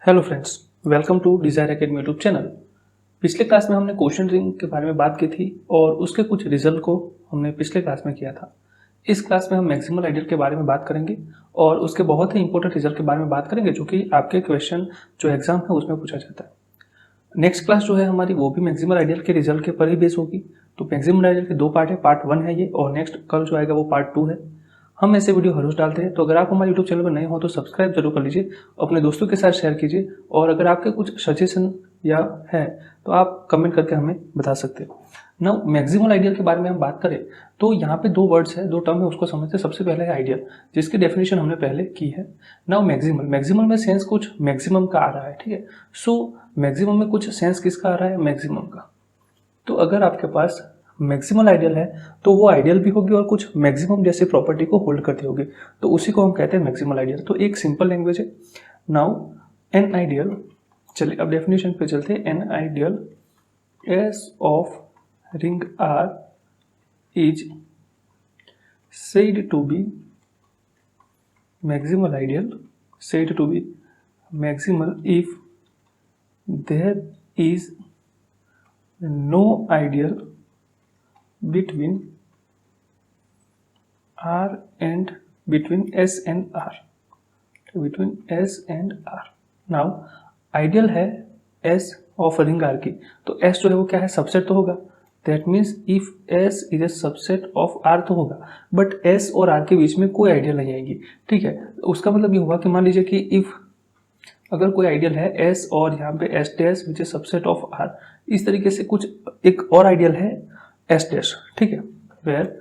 Hello friends, welcome to Desire Academy YouTube channel. पिछले class में हमने क्वेश्चन रिंग के बारे में बात की थी और उसके कुछ रिजल्ट को हमने पिछले क्लास में किया था। इस क्लास में हम मैक्सिमल आइडियल के बारे में बात करेंगे और उसके बहुत ही इंपॉर्टेंट रिजल्ट के बारे में बात करेंगे जो कि आपके क्वेश्चन जो एग्जाम है उसमें पूछा जाता है। नेक्स्ट क्लास जो है हमारी वो भी मैक्सिमल आइडियल के रिजल्ट के पर ही बेस होगी। तो मैक्सिमल आइडियल के दो पार्ट है, पार्ट 1 है ये और नेक्स्ट कल जो आएगा वो पार्ट 2 है। हम ऐसे वीडियो हर रोज डालते हैं, तो अगर आप हमारे यूट्यूब चैनल पर नए हो तो सब्सक्राइब जरूर कर लीजिए, अपने दोस्तों के साथ शेयर कीजिए और अगर आपके कुछ सजेशन या है तो आप कमेंट करके हमें बता सकते हो। नाउ मैक्सिमल आइडियल के बारे में हम बात करें तो यहाँ पे दो वर्ड्स है, दो टर्म है, उसको समझते हैं। सबसे पहले है आइडियल, जिसकी डेफिनेशन हमने पहले की है। नाउ मैक्सिमल में सेंस कुछ मैक्सिमम का आ रहा है, ठीक है। सो मैक्सिमम में कुछ सेंस किसका आ रहा है? मैक्सिमम का। तो अगर आपके पास मैक्सिमल आइडियल है तो वो आइडियल भी होगी और कुछ मैक्सिमम जैसी प्रॉपर्टी को होल्ड करती होगी, तो उसी को हम कहते हैं मैक्सिमल आइडियल। तो एक सिंपल लैंग्वेज है। नाउ एन आइडियल, चलिए अब डेफिनेशन पे चलते हैं। An ideal S of ring R is said to be maximal ideal, said to be maximal if there is no ideal between R and between S and R, between S and R। Now ideal है S of ring R की, तो S जो है वो क्या है? Subset तो होगा। That means if S is a subset of R तो होगा, बट S और R के बीच में कोई आइडियल नहीं आएगी, ठीक है। उसका मतलब ये हुआ कि मान लीजिए कि इफ अगर कोई आइडियल है S और यहाँ पे S dash which is subset of R, इस तरीके से कुछ एक और आइडियल है S डैश, ठीक है, where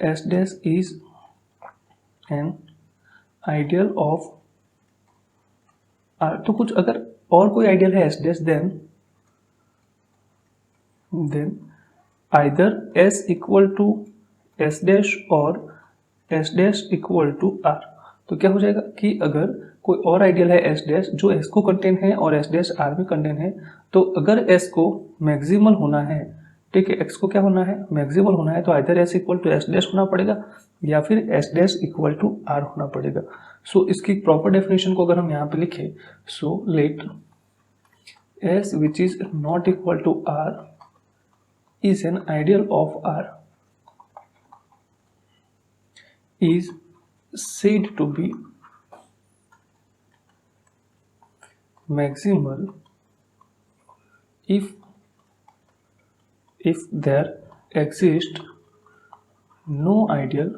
S dash is an ideal of R। तो कुछ अगर और कोई आइडियल है S dash, then either S equal to S dash और S dash equal to R। तो क्या हो जाएगा कि अगर कोई और आइडियल है S डैश जो S को कंटेन है और S डैश R में कंटेन है, तो अगर S को मैक्सिमल होना है, ठीक है, X को क्या होना है? मैक्सिमल होना है, तो either S equal to S dash होना पड़ेगा या फिर S dash equal to R होना पड़ेगा। सो इसकी प्रॉपर डेफिनेशन को अगर हम यहाँ पे लिखें, so let S which is not equal to R is an ideal of R is said to be maximal if there exists no ideal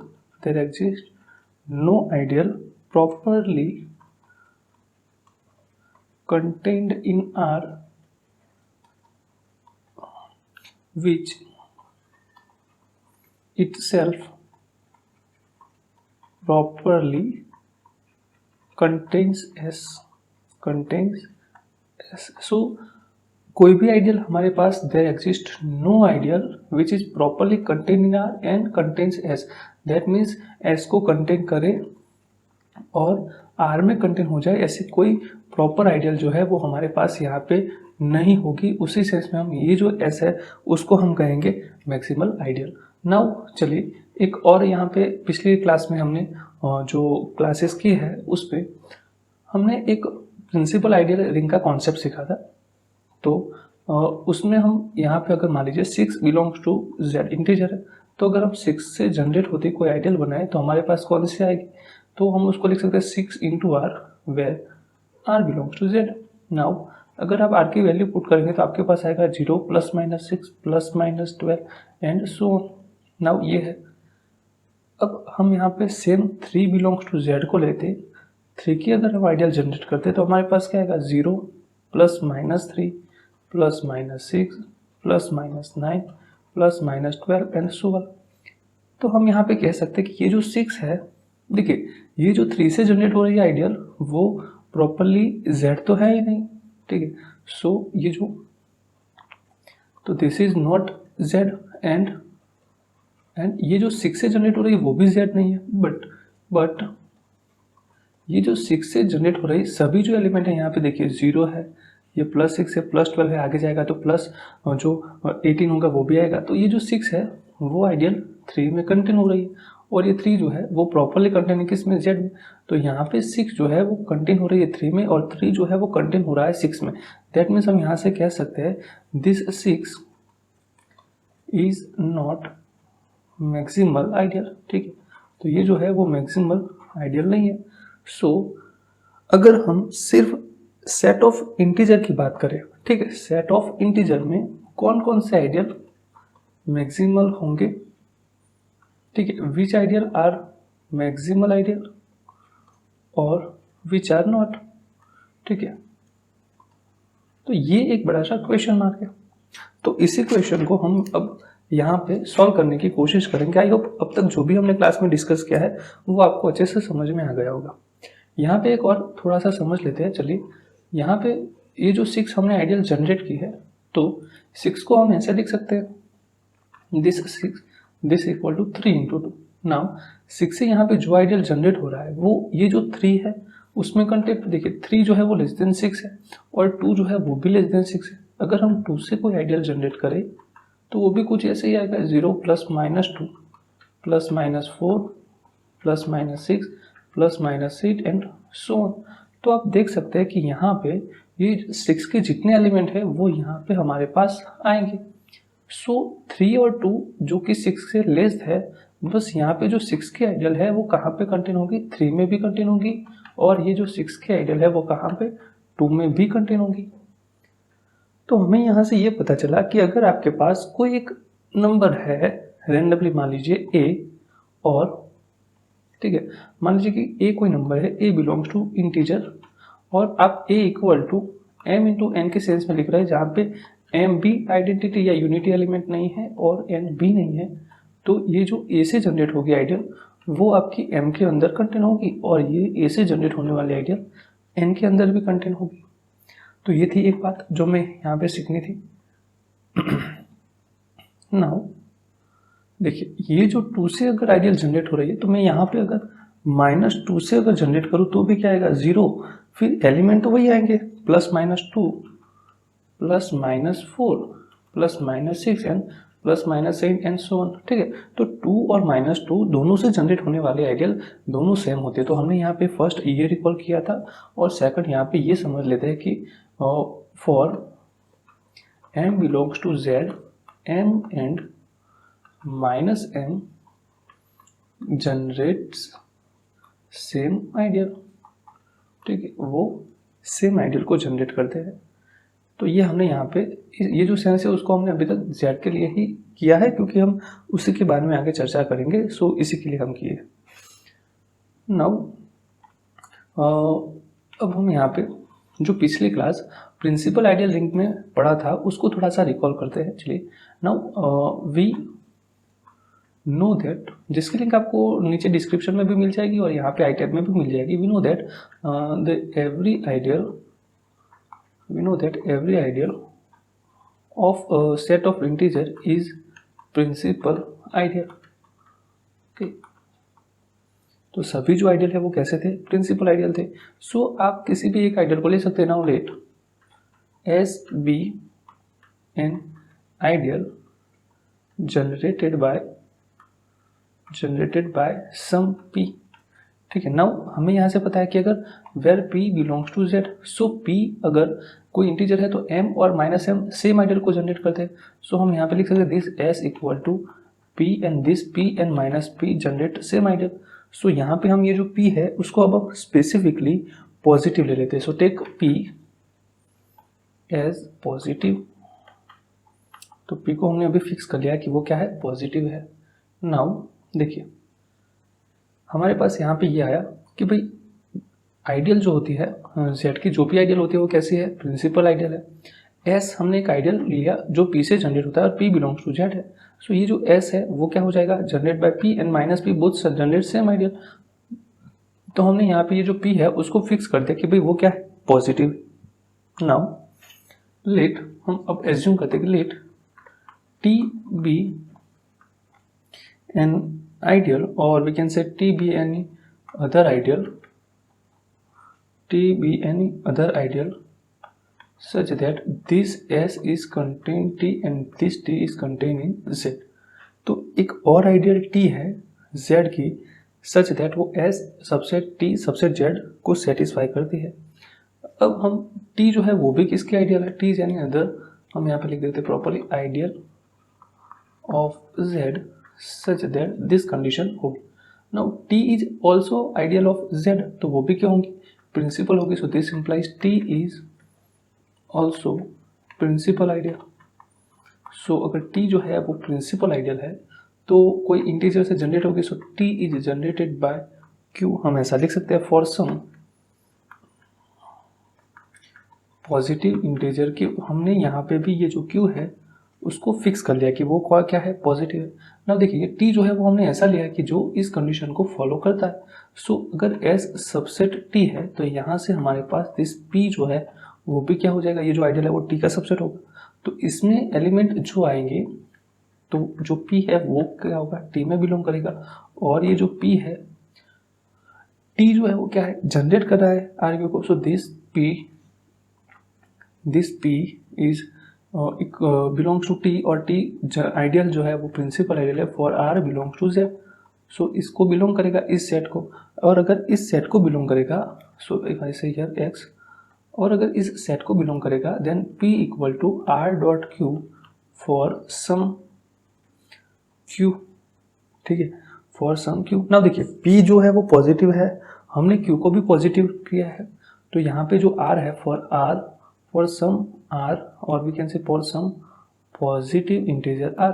properly contained in R which itself properly contains S। So कोई भी ideal हमारे पास there exists no ideal which is properly contained in R and contains S, that means S को contain करे और R में contain हो जाए, ऐसी कोई प्रॉपर आइडियल जो है वो हमारे पास यहाँ पे नहीं होगी। उसी सेंस में हम ये जो S है उसको हम कहेंगे मैक्सिमल आइडियल। नाउ चलिए एक और यहाँ पे पिछली क्लास में हमने जो क्लासेस की है उस पे हमने एक प्रिंसिपल आइडियल रिंग का कॉन्सेप्ट सीखा था। तो उसमें हम यहाँ पे अगर मान लीजिए 6 बिलोंग्स टू Z इंटीजर है, तो अगर हम 6 से जनरेट होती कोई आइडियल बनाए तो हमारे पास कौन सी आएगी? तो हम उसको लिख सकते हैं 6 into R where R belongs to Z। Now अगर आप R की वैल्यू पुट करेंगे तो आपके पास आएगा 0 plus minus 6 plus minus 12 and so on. Now ये है। अब हम यहाँ पे सेम 3 बिलोंग्स टू Z को लेते, 3 की अगर हम आइडियल जनरेट करते तो हमारे पास क्या आएगा? 0 plus minus 3 plus minus 6 plus minus 9 plus minus 12 and so on. तो हम यहाँ पे कह सकते हैं कि ये जो 6 है, देखिए ये जो 3 से जनरेट हो रही है आइडियल वो प्रॉपरली Z तो है ही नहीं, ठीक है। सो ये जो, तो this is not Z and ये जो 6 से जनरेट हो रही है वो भी Z नहीं है, बट ये जो 6 से जनरेट हो रही सभी जो एलिमेंट है यहाँ पे देखिए 0 है, ये प्लस 6 है, प्लस 12 है, आगे जाएगा तो प्लस जो 18 होगा वो भी आएगा। तो ये जो 6 है वो आइडियल 3 में कंटेन हो रही है और ये 3 जो है वो प्रॉपरली कंटेन है किस में, Z में। तो यहाँ पे 6 जो है वो कंटेन हो रही है 3 में और 3 जो है वो कंटेन हो रहा है 6 में। दैट मीन्स हम यहाँ से कह सकते हैं this 6 is not maximal ideal. ठीक है, तो ये जो है वो मैक्सिमल आइडियल नहीं है। सो अगर हम सिर्फ सेट ऑफ इंटीजर की बात करें, ठीक है, सेट ऑफ इंटीजर में कौन कौन से आइडियल मैक्सिमल होंगे, ठीक है, विच आइडियल आर मैक्सिमल आइडियल और विच आर नॉट। ठीक है, तो ये एक बड़ा सा क्वेश्चन मार्क है। तो इसी क्वेश्चन को हम अब यहाँ पे सॉल्व करने की कोशिश करेंगे। आई होप अब तक जो भी हमने क्लास में डिस्कस किया है वो आपको अच्छे से समझ में आ गया होगा। यहाँ पे एक और थोड़ा सा समझ लेते हैं। चलिए, यहाँ पे ये जो 6 हमने आइडियल जनरेट की है, तो 6 को हम ऐसे लिख सकते हैं this equal to 3 into 2। Now 6 से यहाँ पे जो आइडियल जनरेट हो रहा है वो ये जो 3 है उसमें कंटेंट देखिए, 3 जो है वो लेस देन 6 है और 2 जो है वो भी लेस देन 6 है। अगर हम 2 से कोई आइडियल जनरेट करें तो वो भी कुछ ऐसे ही आएगा, 0 plus minus 2 plus minus 4 plus minus 6 plus minus 8 and so on. तो आप देख सकते हैं कि यहाँ पे ये 6 के जितने एलिमेंट है वो यहाँ पे हमारे पास आएंगे। सो 3 और 2 जो कि 6 से लेस है, बस यहाँ पे जो 6 के आइडियल है वो कहाँ पे कंटेन होगी, 3 में भी कंटेन होगी और ये जो 6 के आइडियल है वो कहाँ पे, 2 में भी कंटेन होगी। तो हमें यहाँ से ये पता चला कि अगर आपके पास कोई एक नंबर है रेंडमली, मान लीजिए a, और ठीक है, मान लीजिए कि a कोई नंबर है, a बिलोंग्स टू इंटीजर और आप a equal to m into n के सेंस में लिख रहे हैं जहाँ पे m भी आइडेंटिटी या यूनिटी एलिमेंट नहीं है और n भी नहीं है। तो ये जो a से जनरेट होगी आइडियल वो आपकी m के अंदर कंटेन होगी और ये a से जनरेट होने वाली आइडियल n के अंदर भी कंटेन होगी। तो ये थी एक बात जो मैं यहाँ पे सीखनी थी। नाउ देखिए, ये जो 2 से अगर आइडियल जनरेट हो रही है तो मैं यहाँ पे अगर -2 से अगर जनरेट करूँ तो भी क्या आएगा, 0। फिर एलिमेंट तो वही आएंगे, plus minus 2 plus minus 4 plus minus 6 and plus minus 8 and so on. ठीक है, तो 2 और -2 दोनों से जनरेट होने वाले आइडियल दोनों सेम होते हैं। तो हमने यहाँ पे फर्स्ट ये रिकॉल किया था और सेकंड यहाँ पे ये समझ लेते हैं कि for m belongs to z, m and minus m generates same ideal. ठीक है, वो सेम आइडियल को जनरेट करते हैं। तो ये हमने यहाँ पे ये जो सेंस है उसको हमने अभी तक z के लिए ही किया है क्योंकि हम उसी के बारे में आगे चर्चा करेंगे। सो इसी के लिए हम किए। नाउ अब हम यहाँ पे जो पिछली क्लास प्रिंसिपल आइडियल लिंक में पढ़ा था उसको थोड़ा सा रिकॉल करते हैं। चलिए, नाउ वी नो दैट, जिसकी लिंक आपको नीचे डिस्क्रिप्शन में भी मिल जाएगी और यहाँ पे आई टैब में भी मिल जाएगी। We know that every ideal of a set of integer is principal ideal। okay? तो सभी जो आइडियल है वो कैसे थे, प्रिंसिपल आइडियल थे। सो आप किसी भी एक आइडियल को ले सकते हैं। Now let's be an ideal generated by some p। ठीक है, नाउ हमें यहाँ से पता है कि अगर where p belongs to z, so p अगर कोई इंटीजर है तो m और माइनस m सेम आइडियल को जनरेट करते हैं। सो हम यहाँ पे लिख सकते हैं this s equal to p and this p and minus p generate same ideal. So यहाँ पे हम ये जो p है उसको अब हम स्पेसिफिकली पॉजिटिव ले लेते हैं। So take p as positive. तो p को हमने अभी फिक्स कर लिया कि वो क्या है, पॉजिटिव है। नाउ देखिए, हमारे पास यहाँ पे ये आया कि भाई आइडियल जो होती है z की जो भी आइडियल होती है वो कैसी है, प्रिंसिपल आइडियल है। s हमने एक आइडियल लिया जो p से जनरेट होता है और p बिलोंग्स टू z है। सो ये जो s है वो क्या हो जाएगा, generate by p and minus p both generate same ideal. तो हमने यहाँ पे ये जो p है उसको फिक्स कर दिया कि भाई वो क्या है, पॉजिटिव। नाउ लेट हम अब एज्यूम करते हैं कि let t be an ideal, or we can say t be any other ideal such that this s is contained t and this t is contained in z। तो एक और ideal t है z की such that वो S subset T subset Z को satisfy करती है। अब हम T जो है वो भी किसके आइडियल है, T यानी अदर, हम यहाँ पे लिख देते properly ideal of Z such that this condition होगी। Now T is also ideal of Z, तो वो भी क्या होंगी, प्रिंसिपल होगी। So this implies T is also principal ideal. So अगर T जो है वो प्रिंसिपल आइडियल है तो कोई इंटीजर से जनरेट होगी। सो T is generated by Q, हम ऐसा लिख सकते हैं फॉर सम पॉजिटिव इंटीजर की। हमने यहाँ पे भी ये जो Q है उसको फिक्स कर लिया कि वो क्या है, पॉजिटिव है। ना देखिए T जो है वो हमने ऐसा लिया कि जो इस कंडीशन को फॉलो करता है। सो अगर S सबसेट T है तो यहाँ से हमारे पास दिस P जो है वो भी क्या हो जाएगा, ये जो आइडियल है वो T का सबसेट होगा। तो इसमें एलिमेंट जो आएंगे तो जो P है वो क्या होगा, T में बिलोंग करेगा। और ये जो P है, T जो है वो क्या है, जनरेट कर रहा है आर्ग्यू को। So this P is belongs to T, और T आइडियल जो है वो प्रिंसिपल आइडियल है for R belongs to Z। So इसको बिलोंग करेगा इस सेट को, और अगर इस सेट को बिलोंग करेगा, सो इफ आई से हियर X, और अगर इस सेट को बिलोंग करेगा then P equal to R dot Q for some Q, ठीक है, फॉर सम Q। नाउ देखिए P जो है वो पॉजिटिव है, हमने Q को भी पॉजिटिव किया है, तो यहाँ पे जो R है फॉर सम R, और we can say for some positive integer R।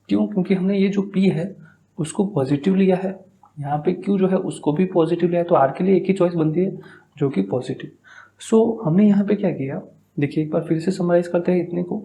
क्यों, क्योंकि हमने ये जो P है उसको पॉजिटिव लिया है, यहाँ पे Q जो है उसको भी पॉजिटिव लिया है, तो R के लिए एक ही चॉइस बनती है जो कि पॉजिटिव। सो हमने यहाँ पे क्या किया, देखिए एक बार फिर से समराइज करते हैं इतने को,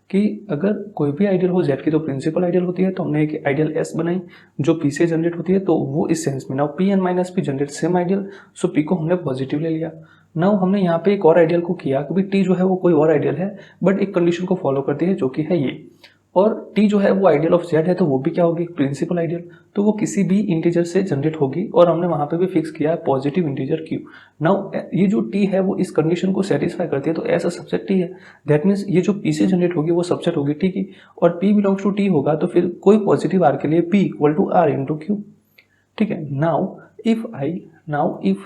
कि अगर कोई भी आइडियल हो Z की तो प्रिंसिपल आइडियल होती है, तो हमने एक आइडियल S बनाई जो P से जनरेट होती है, तो वो इस सेंस में। Now P and minus P generate same ideal, so P को हमने पॉजिटिव ले लिया। नाउ हमने यहाँ पे एक और आइडियल को किया, क्योंकि T जो है वो कोई और आइडियल है बट एक कंडीशन को फॉलो करती है जो कि है ये, और T जो है वो आइडियल ऑफ Z है, तो वो भी क्या होगी, प्रिंसिपल आइडियल, तो वो किसी भी इंटीजर से जनरेट होगी, और हमने वहाँ पे भी फिक्स किया है पॉजिटिव इंटीजर Q। नाउ ये जो T है वो इस कंडीशन को सेटिस्फाई करती है, तो ऐसा सबसेट T है, दैट मीन्स ये जो P से जनरेट होगी वो सबसेट होगी T की, और P बिलोंग्स टू T होगा, तो फिर कोई पॉजिटिव R के लिए P equal to R into Q, ठीक है। Now if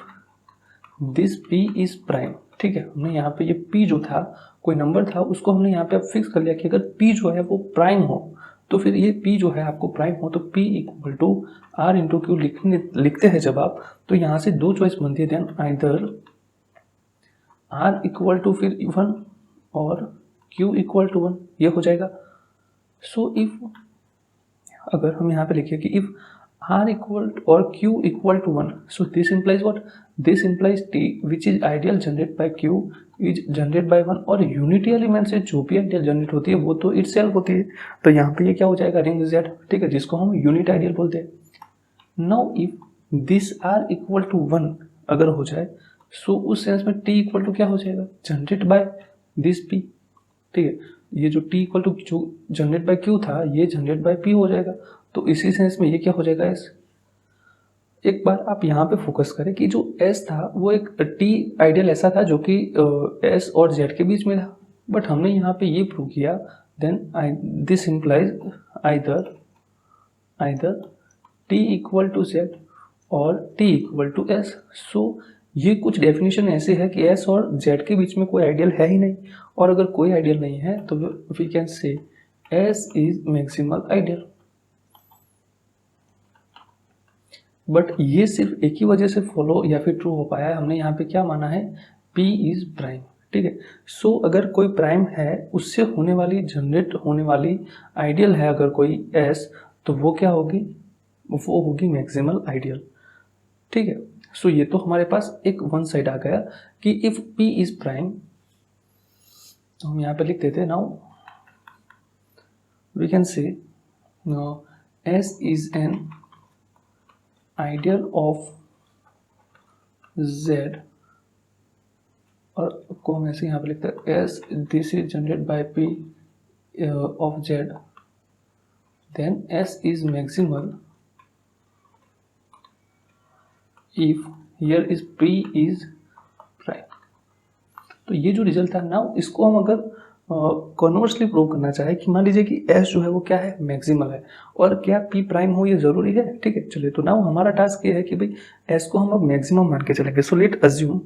this P is prime, ठीक है, हमने यहाँ पे ये P जो था कोई नंबर था उसको हमने यहाँ पे अब फिक्स कर लिया कि अगर P जो है वो प्राइम हो, तो फिर ये P जो है आपको प्राइम हो तो P equal to R into Q लिखते हैं जब आप, तो यहाँ से दो चॉइस बनती है, then either R equal to फिर 1 और Q इक्वल टू 1, ये हो जाएगा। सो इफ अगर हम यहाँ पे लिखिए कि इफ R इक्वल और Q equal to 1, so this implies what, this implies T which is ideal generate by Q is generate by 1, और यूनिटी एलिमेंट से जो भी आइडियल जनरेट होती है वो तो इटसेल्फ होती है, तो यहाँ पे ये क्या हो जाएगा, रिंग Z, ठीक है, जिसको हम यूनिट आइडियल बोलते हैं। Now if this R equal to 1 अगर हो जाए, सो उस सेंस में T इक्वल टू क्या हो जाएगा, जनरेट बाय दिस P, ठीक है, ये जो T इक्वल टू जो जनरेट बाय Q था ये जनरेट बाय P हो जाएगा, तो इसी सेंस में ये क्या हो जाएगा S। एक बार आप यहाँ पे फोकस करें कि जो S था वो एक T आइडियल ऐसा था जो कि S और Z के बीच में था, बट हमने यहाँ पे ये प्रूव किया, then this implies either T equal to Z और T इक्वल टू S। सो ये कुछ डेफिनेशन ऐसे है कि S और Z के बीच में कोई आइडियल है ही नहीं, और अगर कोई आइडियल नहीं है तो we can say S is maximal ideal. But ये सिर्फ एक ही वजह से फॉलो या फिर ट्रू हो पाया है, हमने यहाँ पे क्या माना है, P इज प्राइम, ठीक है। सो अगर कोई प्राइम है उससे होने वाली जनरेट होने वाली आइडियल है अगर कोई S, तो वो क्या होगी, वो होगी मैक्सिमल आइडियल, ठीक है। सो ये तो हमारे पास एक वन साइड आ गया कि इफ P इज प्राइम, तो हम यहाँ पे लिख देते हैं, now we can say S is an ideal of Z, और को हम ऐसे यहाँ पे लिखते हैं S this is generate by P of Z, then S is maximal if here is P is prime. तो ये जो रिजल्ट था ना, इसको हम अगर कन्वर्सली प्रूव करना चाहे कि मान लीजिए कि एस जो है वो क्या है, मैक्सिमल है, और क्या पी प्राइम हो ये जरूरी है, ठीक है। चलिए, तो नाउ हमारा टास्क ये है कि भाई एस को हम अब मैक्सिमम मान के चलेंगे। सो लेट अज्यूम,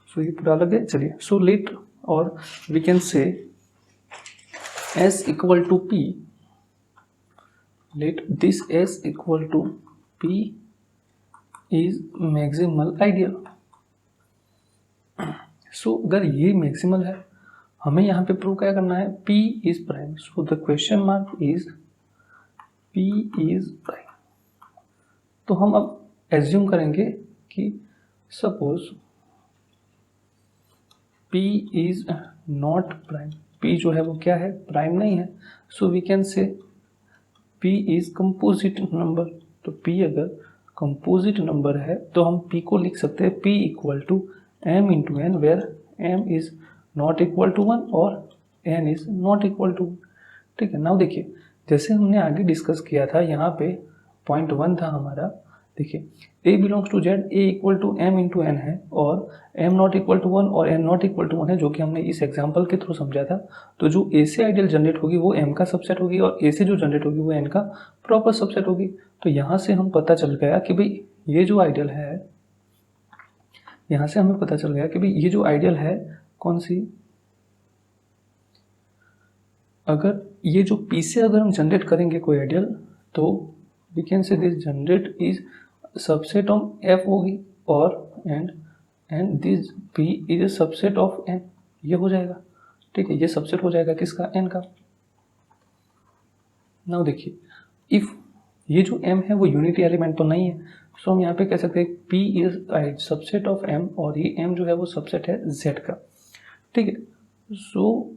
सो ये पूरा अलग है, चलिए। सो लेट, और we can say S equal to P, let this S equal to P is maximal ideal. So अगर ये मैक्सिमल है, हमें यहाँ पे प्रूव क्या करना है, P is prime. So the question mark is P is prime. तो हम अब एज्यूम करेंगे कि suppose P is not prime, P जो है वो क्या है, प्राइम नहीं है। So we can say P is composite number. तो P अगर कंपोजिट नंबर है तो हम P को लिख सकते हैं P equal to m into n, where m is not equal to 1 और n is not equal to 1, ठीक है। नाउ देखिए, जैसे हमने आगे डिस्कस किया था, यहाँ पे पॉइंट 1 था हमारा, देखिए a belongs to z, a equal to m into n है, और m नॉट इक्वल टू 1 और n नॉट इक्वल टू 1 है, जो कि हमने इस एग्जाम्पल के थ्रू समझा था। तो जो a से आइडियल जनरेट होगी वो m का सबसेट होगी, और a से जो जनरेट होगी वो n का प्रॉपर सबसेट होगी। तो यहाँ से हम पता चल गया कि भाई ये जो आइडियल है, यहाँ से हमें पता चल गया कि भाई ये जो आइडियल है कौन सी, अगर ये जो P से अगर हम जनरेट करेंगे कोई आइडियल, तो we can say this generate is subset of F होगी, और and this P is a subset of N, ये हो जाएगा, ठीक है। ये सबसेट हो जाएगा किसका, N का। नाउ देखिए, इफ ये जो M है वो यूनिटी एलिमेंट तो नहीं है, सो हम यहाँ पे कह सकते हैं P is subset of M, और ये M जो है वो सबसेट है Z का, ठीक है। सो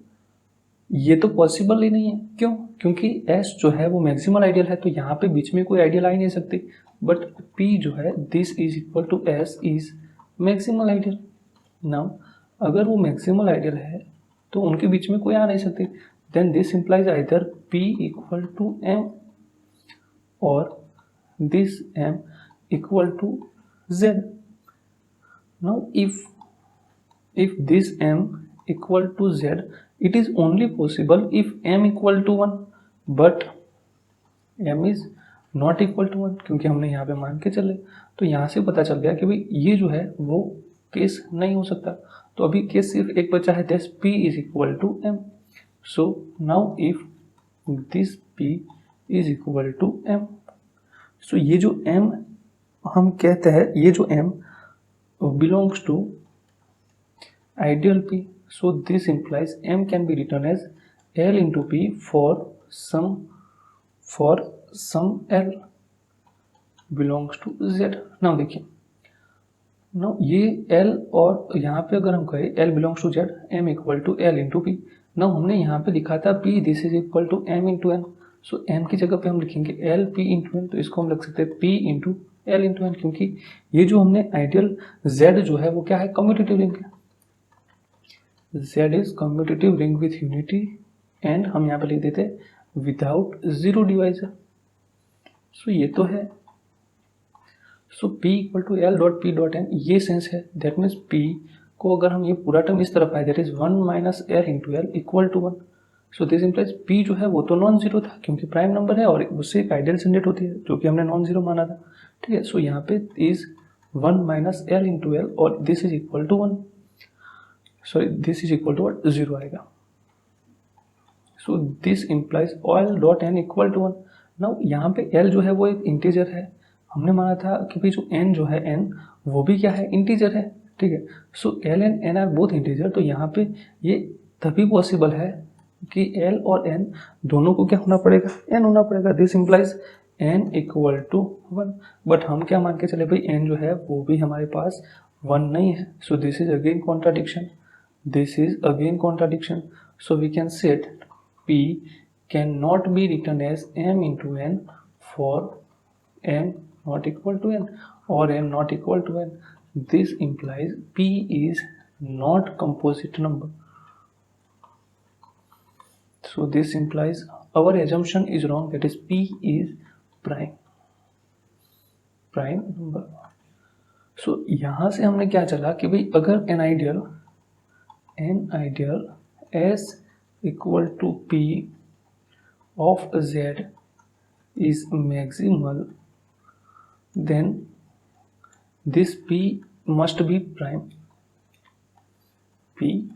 ये तो पॉसिबल ही नहीं है, क्यों, क्योंकि S जो है वो मैक्सिमल आइडियल है, तो यहाँ पे बीच में कोई आइडियल आ ही नहीं सकती। बट P जो है, this is equal to S is maximal ideal. Now अगर वो मैक्सिमल आइडियल है तो उनके बीच में कोई आ नहीं सकती, then this implies either P equal to M or this m equal to z. Now if this m equal to z, it is only possible if m equal to 1, but m is not equal to 1, क्योंकि हमने यहाँ पे मान के चले। तो यहाँ से पता चल गया कि भाई ये जो है वो केस नहीं हो सकता। तो अभी केस सिर्फ एक बचा है, that p is equal to m. So now if this p is equal to m, so ये जो m हम कहते हैं, ये जो m belongs to ideal p, so this implies m can be written as l into p for some l belongs to z। Now देखिए, now ये l, और यहाँ पे अगर हम कहें l belongs to z, m equal to l into p। Now हमने यहाँ पे लिखा था p this is equal to m into n, so m की जगह पे हम लिखेंगे l p इंटू n, तो इसको हम लिख सकते हैं p into l into n, क्योंकि ये जो हमने आइडियल z जो है वो क्या है, कम्यूटेटिव रिंग है। z is commutative ring with unity, and हम यहाँ पे लिख देते विदाउट जीरो डिवाइजर। सो ये तो है, so p equal to l dot p dot n, ये सेंस है। दैट मीन्स p को अगर हम ये पूरा टर्म इस तरफ आए, that is 1 minus l into l equal to 1। So this implies p जो है वो तो नॉन जीरो था, क्योंकि प्राइम नंबर है और उससे एक आइडियल जनरेट होती है, जो कि हमने नॉन जीरो माना था, ठीक है। सो यहाँ पे is 1 minus l into l, और this is equal to 1, sorry this is equal to what, zero आएगा। So this implies l dot n equal to 1। Now यहाँ पे l जो है वो एक इंटीजर है, हमने माना था कि भाई जो n जो है, n वो भी क्या है, इंटीजर है, ठीक है। So l and n are both integer, तो यहाँ पे ये तभी पॉसिबल है कि l और n दोनों को क्या होना पड़ेगा, n होना पड़ेगा। This implies n equal to 1, but हम क्या मान के चले भाई, n जो है वो भी हमारे पास 1 नहीं है। So this is again contradiction, this is again contradiction. So we can set p can not be written as m into n for m not equal to n or n not equal to n. This implies p is not composite number. So this implies our assumption is wrong, that is p is prime number. So यहाँ से हमने क्या चला कि भाई अगर n ideal S equal to P of Z is maximal, then this P must be prime. P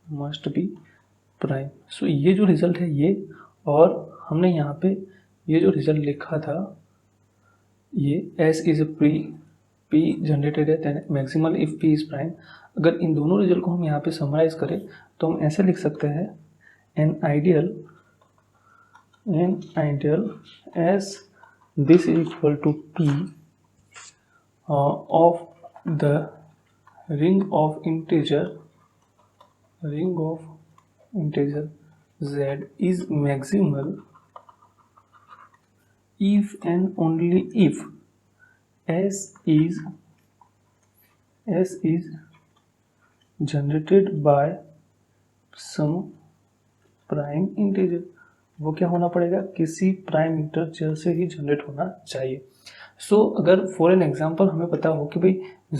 must be prime. So ये जो रिजल्ट है ये, और हमने यहाँ पे ये जो रिजल्ट लिखा था ये S is a P generated है then maximal if P is prime. अगर इन दोनों रिजल्ट को हम यहाँ पे समराइज करें तो हम ऐसे लिख सकते हैं an ideal S this is equal to P of the ring of integer Z is maximal if and only if S is generated by some prime integer। वो क्या होना पड़ेगा, किसी प्राइम इंटीजर से ही जनरेट होना चाहिए। सो अगर फॉर एन एग्जांपल हमें पता हो कि भाई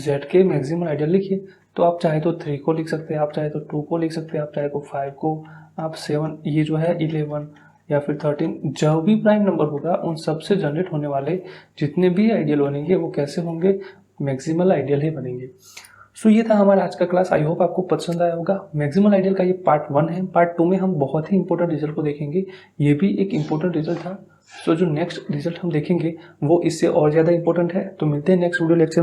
z के मैक्सिमल आइडियल लिखिए, तो आप चाहे तो 3 को लिख सकते हैं, आप चाहे तो 2 को लिख सकते हैं, आप चाहे तो 5 को, आप 7, ये जो है 11 या फिर 13, जो भी प्राइम नंबर होगा उन सब से जनरेट होने वाले जितने भी आइडियल बनेंगे वो कैसे होंगे, मैक्सिमल आइडियल ही बनेंगे। सो ये था हमारा आज का क्लास। आई होप आपको पसंद आया होगा। मैक्सिमल आइडियल का ये पार्ट 1 है। पार्ट 2 में हम बहुत ही इंपॉर्टेंट रिजल्ट को देखेंगे। ये भी एक इंपॉर्टेंट रिजल्ट था। सो जो नेक्स्ट रिजल्ट हम देखेंगे वो इससे और ज़्यादा इंपॉर्टेंट है। तो मिलते हैं नेक्स्ट वीडियो लेक्चर में।